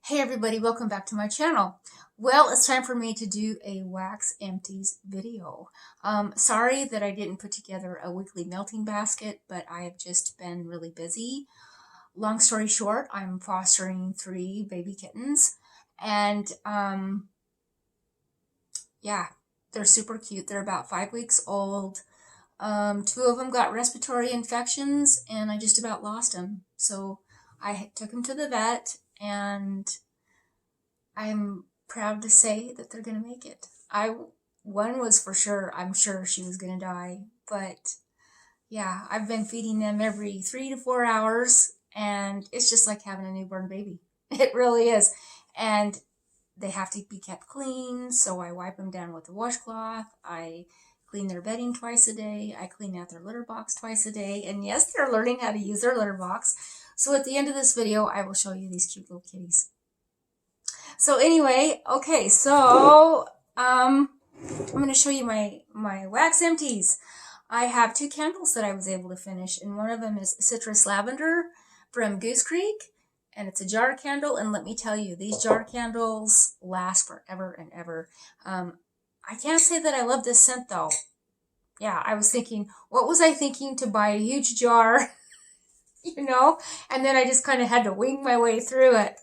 Hey everybody, welcome back to my channel. Well, it's time for me to do a Wax Empties video. Sorry that I didn't put together a weekly melting basket, but I have just been really busy. Long story short, I'm fostering 3 baby kittens, and yeah, they're super cute. They're about 5 weeks old. 2 of them got respiratory infections, and I just about lost them. So I took them to the vet, and I'm proud to say that they're going to make it. One was for sure, I'm sure she was going to die, but yeah, I've been feeding them every 3 to 4 hours, and it's just like having a newborn baby. It really is. And they have to be kept clean, so I wipe them down with a washcloth. I clean their bedding twice a day. I clean out their litter box twice a day. And yes, they're learning how to use their litter box. So at the end of this video, I will show you these cute little kitties. So anyway, okay, so I'm going to show you my Wax Empties. I have 2 candles that I was able to finish, and one of them is Citrus Lavender from Goose Creek, and it's a jar candle, and let me tell you, these jar candles last forever and ever. I can't say that I love this scent, though. Yeah, I was thinking, what was I thinking to buy a huge jar, you know, and then I just kind of had to wing my way through it.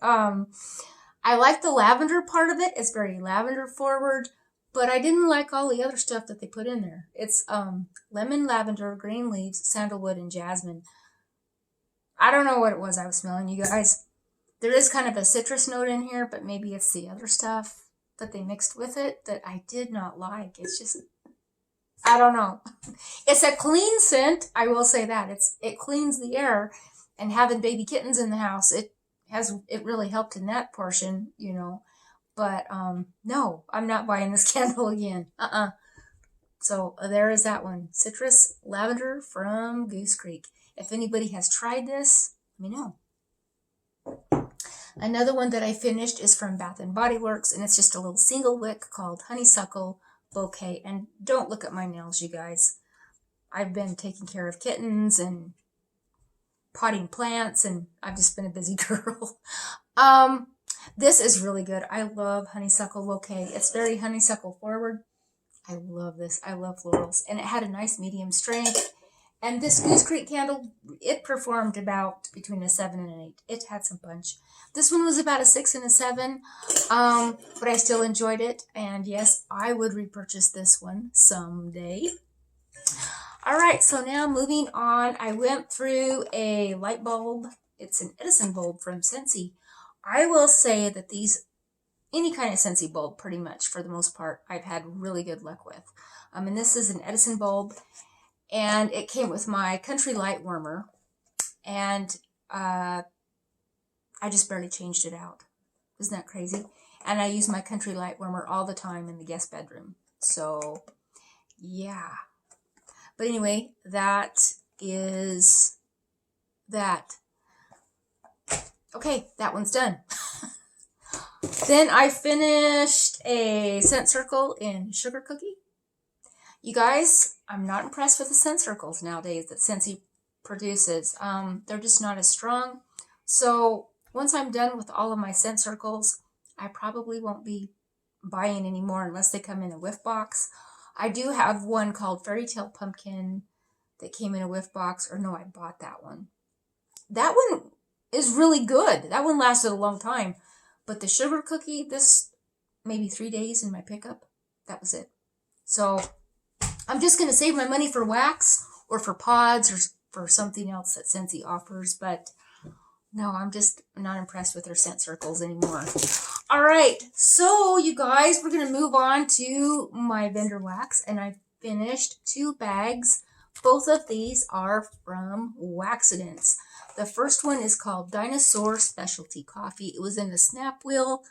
I like the lavender part of it. It's very lavender forward, but I didn't like all the other stuff that they put in there. It's lemon, lavender, green leaves, sandalwood, and jasmine. I don't know what it was I was smelling, you guys. There is kind of a citrus note in here, but maybe it's the other stuff that they mixed with it that I did not like. It's just, I don't know. It's a clean scent, I will say that. It cleans the air, and having baby kittens in the house, it really helped in that portion, you know. But no, I'm not buying this candle again. So there is that one. Citrus Lavender from Goose Creek. If anybody has tried this, let me know. Another one that I finished is from Bath and Body Works, and it's just a little single wick called Honeysuckle Bouquet. And don't look at my nails, you guys. I've been taking care of kittens and potting plants, and I've just been a busy girl. This is really good. I love Honeysuckle Bouquet. It's very honeysuckle forward. I love this. I love florals. And it had a nice medium strength. And this Goose Creek candle, it performed about between a 7 and an 8. It had some punch. This one was about a 6 and a 7. But I still enjoyed it. And yes, I would repurchase this one someday. All right, so now moving on, I went through a light bulb. It's an Edison bulb from Scentsy. I will say that these, any kind of Scentsy bulb, pretty much, for the most part, I've had really good luck with. And this is an Edison bulb, and it came with my Country Light warmer, and I just barely changed it out. Isn't that crazy? And I use my Country Light warmer all the time in the guest bedroom. So, yeah. But anyway, that is that. Okay, that one's done. Then I finished a scent circle in Sugar Cookie. You guys, I'm not impressed with the scent circles nowadays that Scentsy produces. They're just not as strong. So once I'm done with all of my scent circles, I probably won't be buying any more unless they come in a whiff box. I do have one called Fairy Tale Pumpkin that came in a whiff box. Or no, I bought that one. That one is really good. That one lasted a long time. But the Sugar Cookie, this maybe 3 days in my pickup. That was it. So I'm just going to save my money for wax or for pods or for something else that Scentsy offers. But no, I'm just not impressed with their scent circles anymore. All right, so you guys, we're going to move on to my vendor wax, and I finished 2 bags. Both of these are from Waxidents. The first one is called Dinosaur Specialty Coffee. It was in the snap wheel.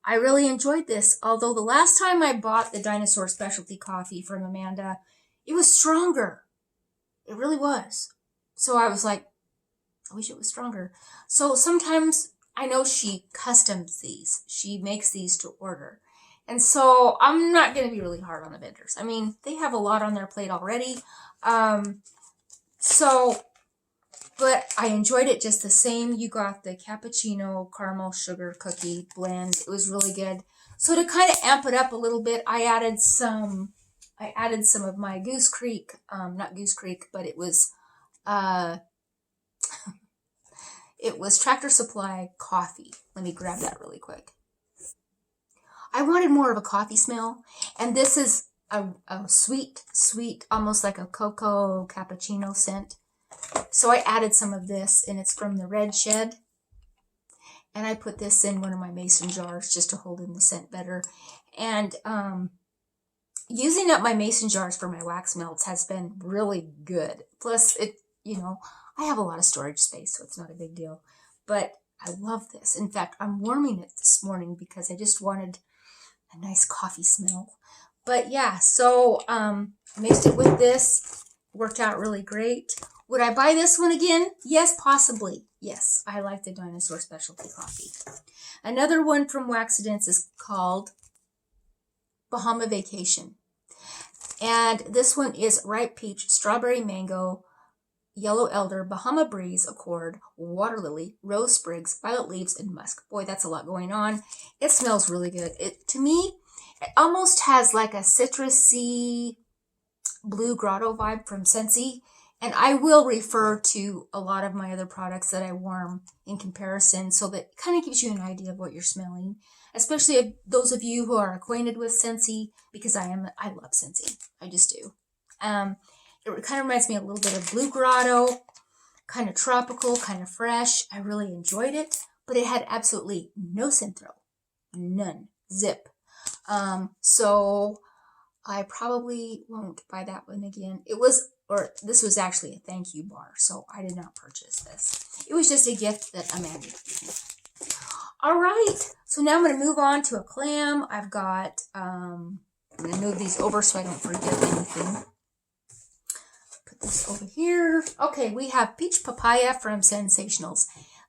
I really enjoyed this, although the last time I bought the Dinosaur Specialty Coffee from Amanda, it was stronger. It really was. So I was like, I wish it was stronger. So sometimes I know she customs these. She makes these to order. And so I'm not going to be really hard on the vendors. I mean, they have a lot on their plate already. So but I enjoyed it just the same. You got the cappuccino caramel sugar cookie blend. It was really good. So to kind of amp it up a little bit, I added some of my Goose Creek, not Goose Creek, but it was Tractor Supply coffee. Let me grab that really quick. I wanted more of a coffee smell, and this is a sweet, almost like a cocoa cappuccino scent. So I added some of this, and it's from the Red Shed. And I put this in one of my mason jars just to hold in the scent better. And using up my mason jars for my wax melts has been really good. Plus, I have a lot of storage space, so it's not a big deal. But I love this. In fact, I'm warming it this morning because I just wanted a nice coffee smell. But yeah, so mixed it with this. Worked out really great. Would I buy this one again? Yes, possibly. Yes, I like the Dinosaur Specialty Coffee. Another one from Waxidents is called Bahama Vacation. And this one is ripe peach, strawberry mango, yellow elder, Bahama breeze, accord, water lily, rose sprigs, violet leaves, and musk. Boy, that's a lot going on. It smells really good. To me, it almost has like a citrusy blue grotto vibe from Scentsy. And I will refer to a lot of my other products that I warm in comparison, so that it kind of gives you an idea of what you're smelling. Especially if those of you who are acquainted with Scentsy, because I love Scentsy. I just do. It kind of reminds me a little bit of Blue Grotto, kind of tropical, kind of fresh. I really enjoyed it, but it had absolutely no scent throw. None. Zip. So I probably won't buy that one again. This was actually a thank you bar, so I did not purchase this. It was just a gift that Amanda gave me. All right, so now I'm going to move on to a clam. I've got, I'm going to move these over so I don't forget anything. Put this over here. Okay, we have peach papaya from Sensationals.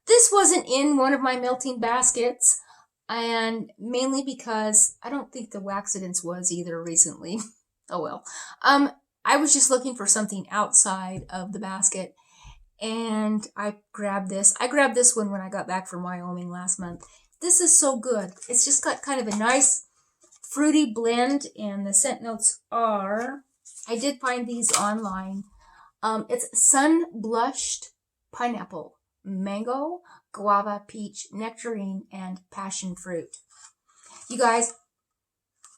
This wasn't in one of my melting baskets, and mainly because I don't think the Waxidents was either recently. Oh well. I was just looking for something outside of the basket, and I grabbed this. I grabbed this one when I got back from Wyoming last month. This is so good. It's just got kind of a nice fruity blend, and the scent notes are, I did find these online. It's sun blushed pineapple, mango, guava, peach, nectarine, and passion fruit. You guys,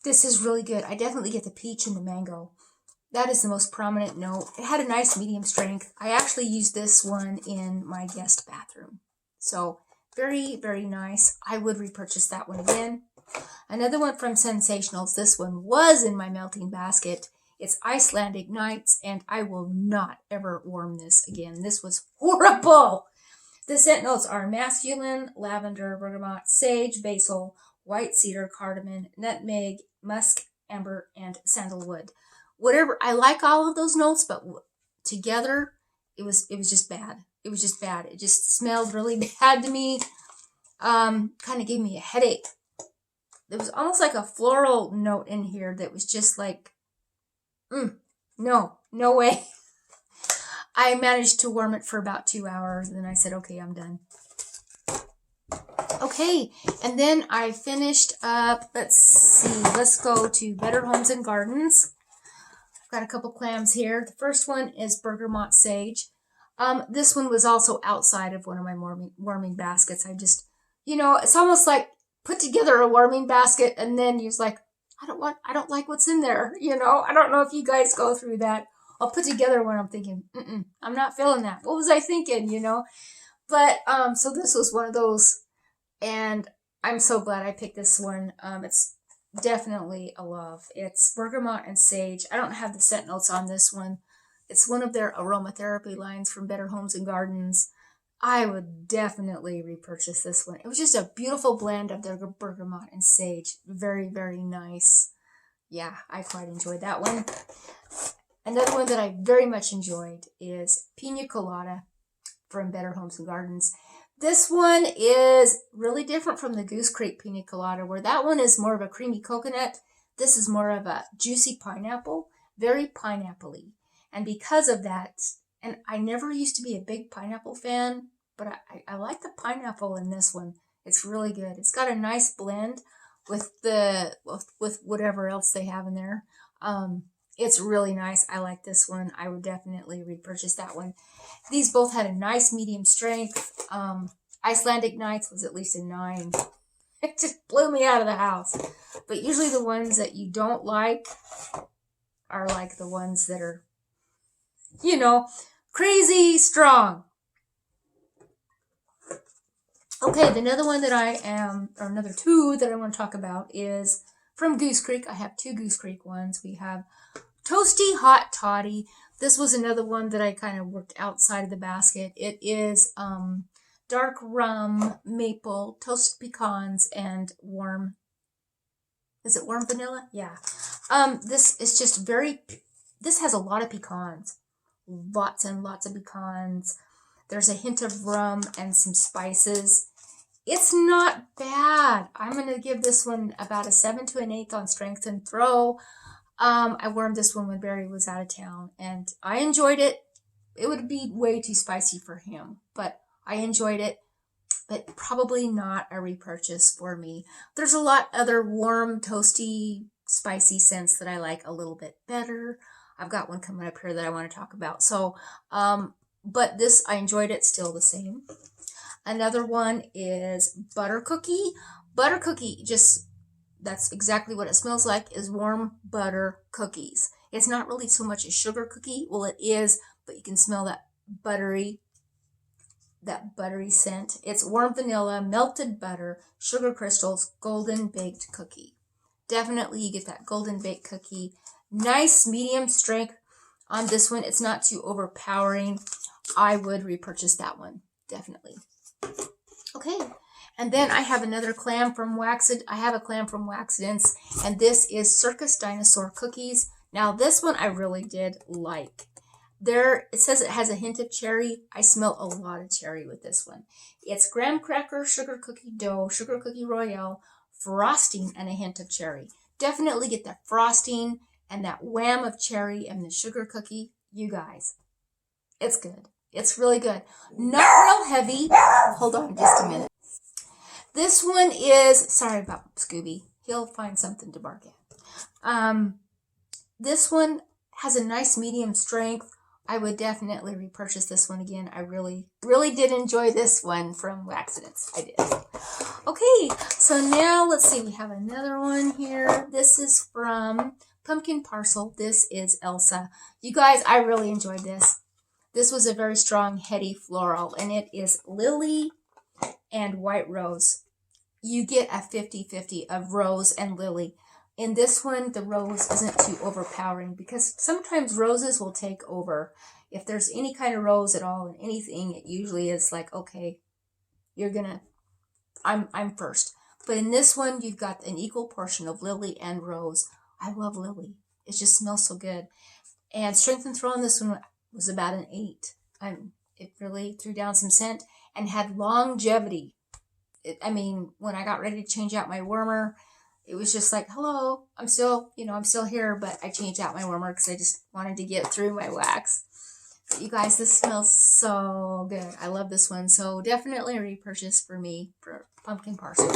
this is really good. I definitely get the peach and the mango. That is the most prominent note. It had a nice medium strength. I actually used this one in my guest bathroom. So very, very nice. I would repurchase that one again. Another one from Sensationals. This one was in my melting basket. It's Icelandic Nights, and I will not ever warm this again. This was horrible. The scent notes are masculine, lavender, bergamot, sage, basil, white cedar, cardamom, nutmeg, musk, amber, and sandalwood. Whatever, I like all of those notes, but together, it was just bad. It was just bad. It just smelled really bad to me. Kind of gave me a headache. There was almost like a floral note in here that was just like, no way. I managed to warm it for about 2 hours, and then I said, okay, I'm done. Okay, and then I finished up, let's go to Better Homes and Gardens. Got a couple clams here. The first one is Bergamot Sage. This one was also outside of one of my warming baskets. I just, it's almost like put together a warming basket and then you're like, I don't like what's in there. I don't know if you guys go through that. I'll put together one. I'm thinking, I'm not feeling that. What was I thinking, But, so this was one of those, and I'm so glad I picked this one. It's definitely a love. It's Bergamot and Sage. I don't have the scent notes on this one. It's one of their aromatherapy lines from Better Homes and Gardens. I would definitely repurchase this one. It was just a beautiful blend of their Bergamot and Sage. Very, very nice. Yeah, I quite enjoyed that one. Another one that I very much enjoyed is Pina Colada from Better Homes and Gardens. This one is really different from the Goose Creek Pina Colada, where that one is more of a creamy coconut. This is more of a juicy pineapple, very pineapple-y. And because of that, And I never used to be a big pineapple fan, but I like the pineapple in this one. It's really good. It's got a nice blend with with whatever else they have in there. It's really nice. I like this one. I would definitely repurchase that one. These both had a nice medium strength. Icelandic Nights was at least a 9. It just blew me out of the house. But usually the ones that you don't like are like the ones that are, you know, crazy strong. Okay, another one that another two that I want to talk about is from Goose Creek. I have 2 Goose Creek ones. We have Toasty Hot Toddy. This was another one that I kind of worked outside of the basket. It is dark rum, maple, toasted pecans, and warm. Is it warm vanilla? Yeah. This is just this has a lot of pecans. Lots and lots of pecans. There's a hint of rum and some spices. It's not bad. I'm going to give this one about a 7 to an 8 on strength and throw. I warmed this one when Barry was out of town, and I enjoyed it. It would be way too spicy for him, but I enjoyed it, but probably not a repurchase for me. There's a lot other warm, toasty, spicy scents that I like a little bit better. I've got one coming up here that I want to talk about. So, but this, I enjoyed it still the same. Another one is Butter Cookie. Butter Cookie, just, that's exactly what it smells like, is warm butter cookies. It's not really so much a sugar cookie. Well, it is, but you can smell that buttery scent. It's warm vanilla, melted butter, sugar crystals, golden baked cookie. Definitely you get that golden baked cookie. Nice medium strength on this one. It's not too overpowering. I would repurchase that one, definitely. Okay, and then I have another clam from Waxidents, and this is Circus Dinosaur cookies. Now this one I really did like. It says it has a hint of cherry. I smell a lot of cherry with this one. It's graham cracker, sugar cookie dough, sugar cookie royale, frosting, and a hint of cherry. Definitely get that frosting and that wham of cherry and the sugar cookie. You guys, it's good. It's really good. Not real heavy. Hold on just a minute. This one is, sorry about Scooby. He'll find something to bark at. This one has a nice medium strength. I would definitely repurchase this one again. I really, really did enjoy this one from Waxidents. I did. Okay, so now let's see. We have another one here. This is from Pumpkin Parcel. This is Elsa. You guys, I really enjoyed this. This was a very strong, heady floral, and it is lily and white rose. You get a 50-50 of rose and lily. In this one, the rose isn't too overpowering because sometimes roses will take over. If there's any kind of rose at all in anything, it usually is like, okay, I'm first. But in this one, you've got an equal portion of lily and rose. I love lily. It just smells so good. And strength and throw on this one was about an 8. It really threw down some scent and had longevity. When I got ready to change out my warmer, it was just like, hello, I'm still here, but I changed out my warmer because I just wanted to get through my wax. But you guys, this smells so good. I love this one. So definitely a repurchase for me for Pumpkin Parcel.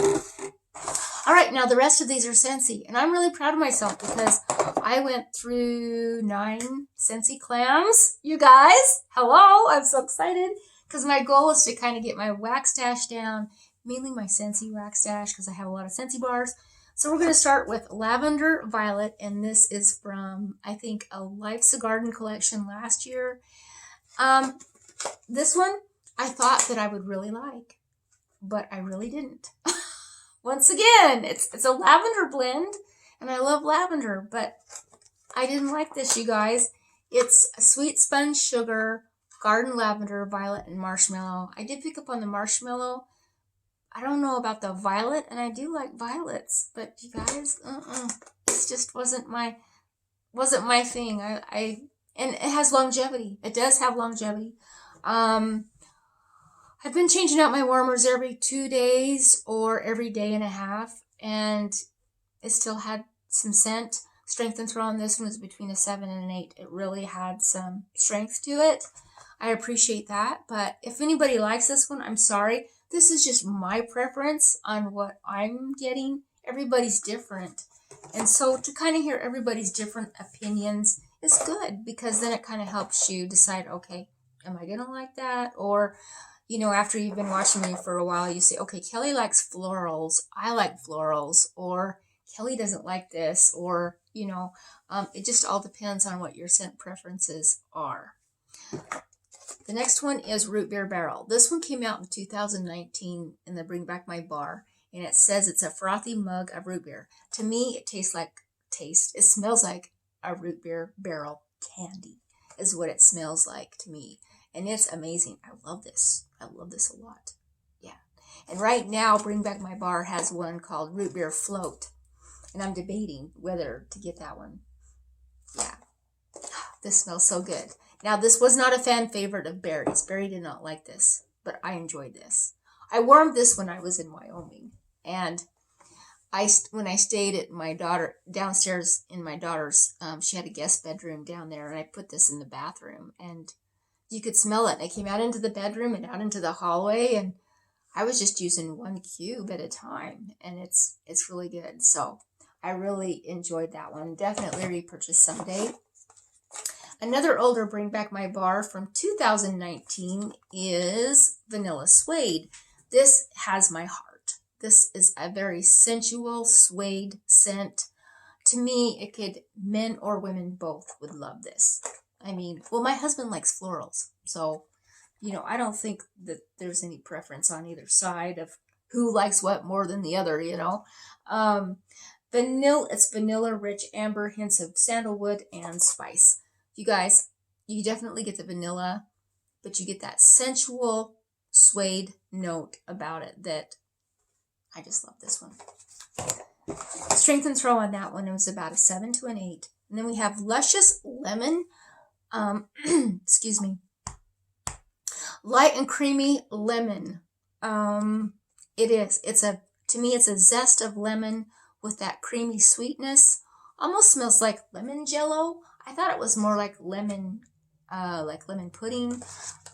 All right, now the rest of these are Scentsy, and I'm really proud of myself because I went through 9 Scentsy clams. You guys, hello, I'm so excited because my goal is to kind of get my wax stash down, mainly my Scentsy wax stash because I have a lot of Scentsy bars. So we're going to start with Lavender Violet, and this is from, I think, a Life's a Garden collection last year. This one I thought that I would really like, but I really didn't. Once again, it's a lavender blend, and I love lavender, but I didn't like this, you guys. It's a sweet sponge sugar, garden lavender, violet, and marshmallow. I did pick up on the marshmallow. I don't know about the violet, and I do like violets, but you guys, this just wasn't my thing. And it has longevity. It does have longevity. I've been changing out my warmers every 2 days or every day and a half, and it still had some scent, Strength and throw on this one was between a 7 and an 8. It really had some strength to it. I appreciate that. But if anybody likes this one, I'm sorry. This is just my preference on what I'm getting. Everybody's different. And so to kind of hear everybody's different opinions is good, because then it kind of helps you decide, okay, am I going to like that? Or, you know, after you've been watching me for a while, you say, okay, Kelly likes florals. I like florals. Or Kelly doesn't like this. Or, you know, it just all depends on what your scent preferences are. The next one is Root Beer Barrel. This one came out in 2019 in the Bring Back My Bar, and it says it's a frothy mug of root beer. To me, it smells like a root beer barrel candy is what it smells like to me. And it's amazing. I love this. I love this a lot. Yeah. And right now, Bring Back My Bar has one called Root Beer Float. And I'm debating whether to get that one. Yeah. This smells so good. Now, this was not a fan favorite of Barry's. Barry did not like this, but I enjoyed this. I warmed this when I was in Wyoming. And when I stayed at my daughter, downstairs in my daughter's, she had a guest bedroom down there, and I put this in the bathroom. And you could smell it. I came out into the bedroom and out into the hallway, and I was just using 1 cube at a time. And it's really good. So I really enjoyed that one. Definitely repurchase someday. Another older Bring Back My Bar from 2019 is Vanilla Suede. This has my heart. This is a very sensual suede scent. To me, men or women both would love this. I mean, well, my husband likes florals. So, you know, I don't think that there's any preference on either side of who likes what more than the other, you know. It's vanilla rich amber, hints of sandalwood and spice. You guys, you definitely get the vanilla, but you get that sensual suede note about it that I just love this one. Strength and throw on that one, it was about a 7 to an 8. And then we have Luscious Lemon. Excuse me. Light and creamy lemon. To me, it's a zest of lemon with that creamy sweetness. Almost smells like lemon jello. I thought it was more like lemon pudding.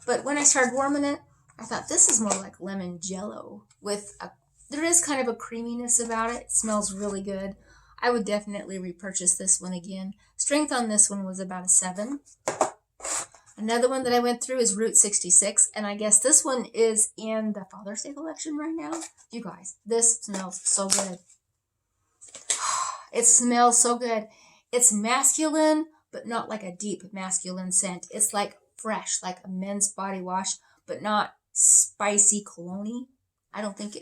But when I started warming it, I thought this is more like lemon jello. There is kind of a creaminess about it. It smells really good. I would definitely repurchase this one again. Strength on this one was about a 7. Another one that I went through is Route 66. And I guess this one is in the Father's Day collection right now. You guys, this smells so good. It smells so good. It's masculine, but not like a deep masculine scent. It's like fresh, like a men's body wash, but not spicy cologne-y. I don't think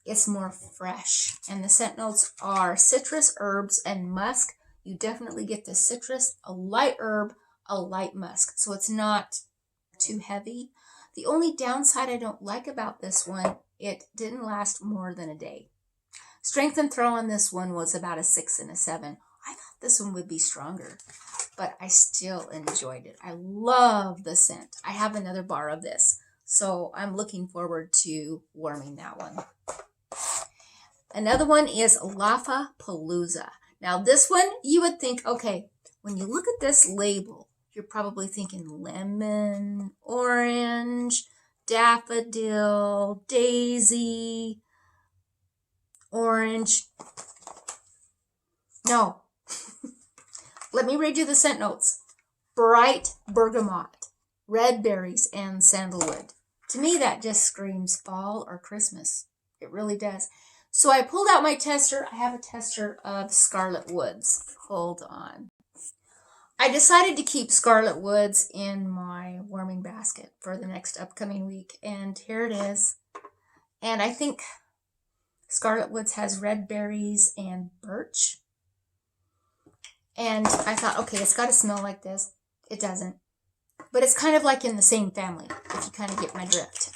it's more fresh. And the scent notes are citrus, herbs, and musk. You definitely get the citrus, a light herb, a light musk. So it's not too heavy. The only downside I don't like about this one, it didn't last more than a day. Strength and throw on this one was about a 6 and a 7. I thought this one would be stronger, but I still enjoyed it. I love the scent. I have another bar of this, so I'm looking forward to warming that one. Another one is Palooza. Now this one, you would think, okay, when you look at this label, you're probably thinking lemon, orange, daffodil, daisy, orange. No. Let me read you the scent notes. Bright bergamot, red berries, and sandalwood. To me, that just screams fall or Christmas. It really does. So I pulled out my tester. I have a tester of Scarlet Woods. Hold on. I decided to keep Scarlet Woods in my warming basket for the next upcoming week. And here it is. And I think Scarlet Woods has red berries and birch. And I thought, okay, it's got to smell like this. It doesn't. But it's kind of like in the same family, if you kind of get my drift.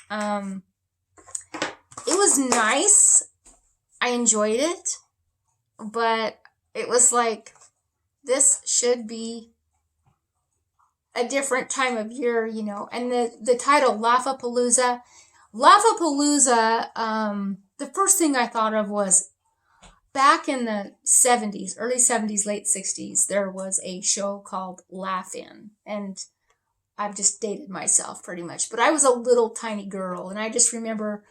It was nice. I enjoyed it. But it was like, this should be a different time of year, you know. And the title, Palooza. The first thing I thought of was, back in the 70s, early 70s, late 60s, there was a show called Laugh-In. And I've just dated myself pretty much. But I was a little tiny girl. And I just remember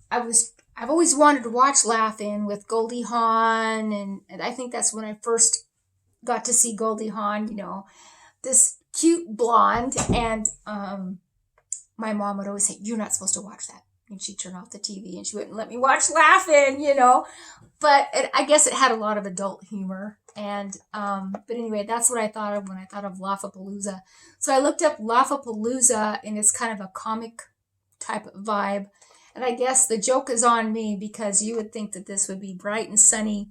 I've always wanted to watch Laugh-In with Goldie Hawn. And I think that's when I first got to see Goldie Hawn, you know, this cute blonde. And my mom would always say, "You're not supposed to watch that." And she'd turn off the TV and she wouldn't let me watch Laugh-In, you know. But I guess it had a lot of adult humor. And, but anyway, that's what I thought of when I thought of Palooza. So I looked up Palooza, and it's kind of a comic type of vibe. And I guess the joke is on me because you would think that this would be bright and sunny,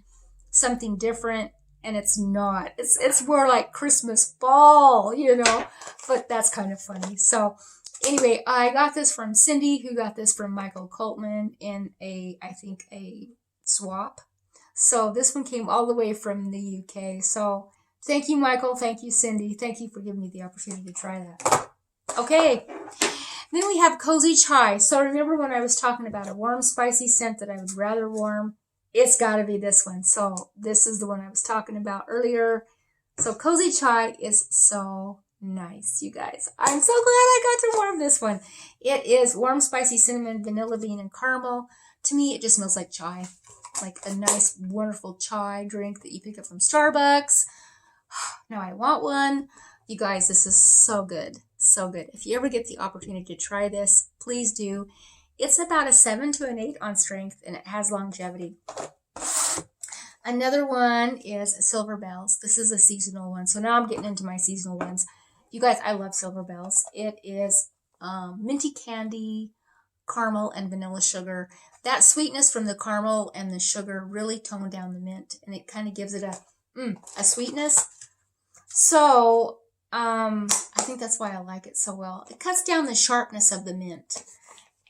something different. And it's not. It's more like Christmas fall, you know. But that's kind of funny. So anyway, I got this from Cindy, who got this from Michael Coltman in I think a swap. So this one came all the way from the UK. So thank you, Michael. Thank you, Cindy. Thank you for giving me the opportunity to try that. Okay. Then we have Cozy Chai. So remember when I was talking about a warm, spicy scent that I would rather warm? It's got to be this one. So this is the one I was talking about earlier. So Cozy Chai is so nice, you guys. I'm so glad I got to warm this one. It is warm, spicy cinnamon, vanilla bean, and caramel. To me, it just smells like chai. Like a nice, wonderful chai drink that you pick up from Starbucks. Now I want one. You guys, this is so good. So good. If you ever get the opportunity to try this, please do. It's about a 7 to an 8 on strength, and it has longevity. Another one is Silver Bells. This is a seasonal one. So now I'm getting into my seasonal ones. You guys, I love Silver Bells. It is minty candy, caramel, and vanilla sugar. That sweetness from the caramel and the sugar really toned down the mint, and it kind of gives it a sweetness. So I think that's why I like it so well. It cuts down the sharpness of the mint.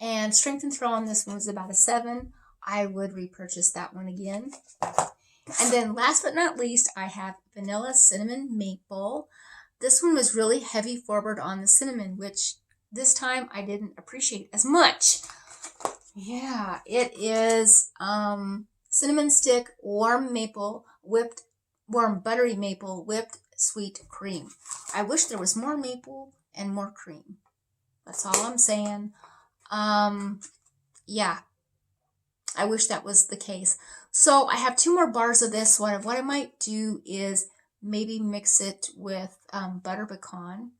And strength and throw on this one was about a 7. I would repurchase that one again. And then last but not least, I have Vanilla Cinnamon Maple. This one was really heavy forward on the cinnamon, which this time I didn't appreciate as much. Yeah, it is cinnamon stick, warm buttery maple, whipped sweet cream. I wish there was more maple and more cream. That's all I'm saying. Yeah, I wish that was the case. So I have 2 more bars of this. What I might do is maybe mix it with butter pecan.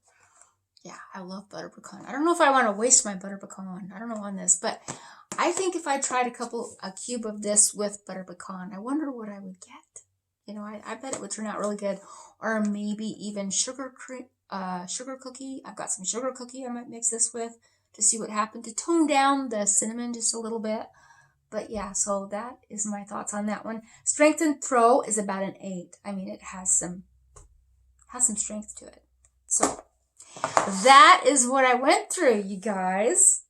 Yeah, I love butter pecan. I don't know if I want to waste my butter pecan. I don't know on this, but I think if I tried a cube of this with butter pecan, I wonder what I would get. You know, I bet it would turn out really good. Or maybe even sugar cookie. I've got some sugar cookie I might mix this with to see what happened, to tone down the cinnamon just a little bit. But yeah, so that is my thoughts on that one. Strength and throw is about an 8. I mean, it has some strength to it. So that is what I went through, you guys.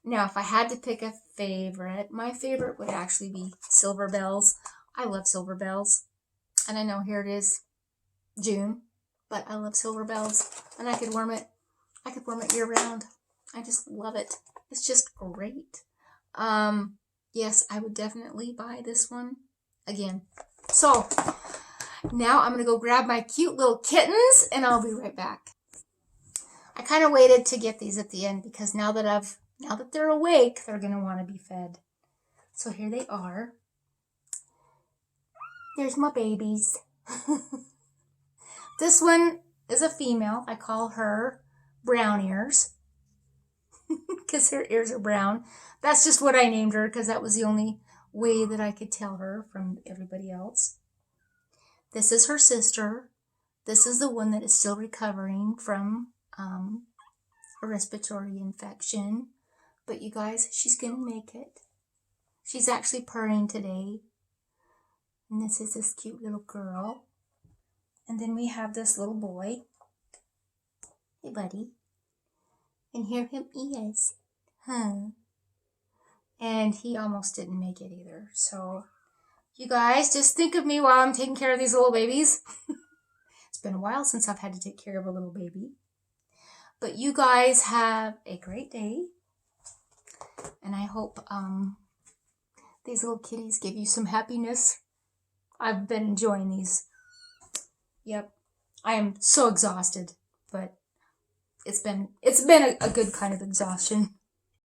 Now, if I had to pick a favorite, my favorite would actually be Silver Bells. I love Silver Bells. And I know here it is June, but I love Silver Bells. And I could warm it year round. I just love it. It's just great. Yes, I would definitely buy this one again. So now I'm going to go grab my cute little kittens and I'll be right back. I kind of waited to get these at the end because now that they're awake, they're going to want to be fed. So here they are. There's my babies. This one is a female. I call her Brown Ears because her ears are brown. That's just what I named her because that was the only way that I could tell her from everybody else. This is her sister. This is the one that is still recovering from a respiratory infection. But you guys, she's going to make it. She's actually purring today. And this is this cute little girl. And then we have this little boy. Hey, buddy. And here him is. And he almost didn't make it either. So, you guys, just think of me while I'm taking care of these little babies. It's been a while since I've had to take care of a little baby. But you guys have a great day. And I hope that these little kitties give you some happiness. I've been enjoying these. Yep. I am so exhausted, but it's been a good kind of exhaustion.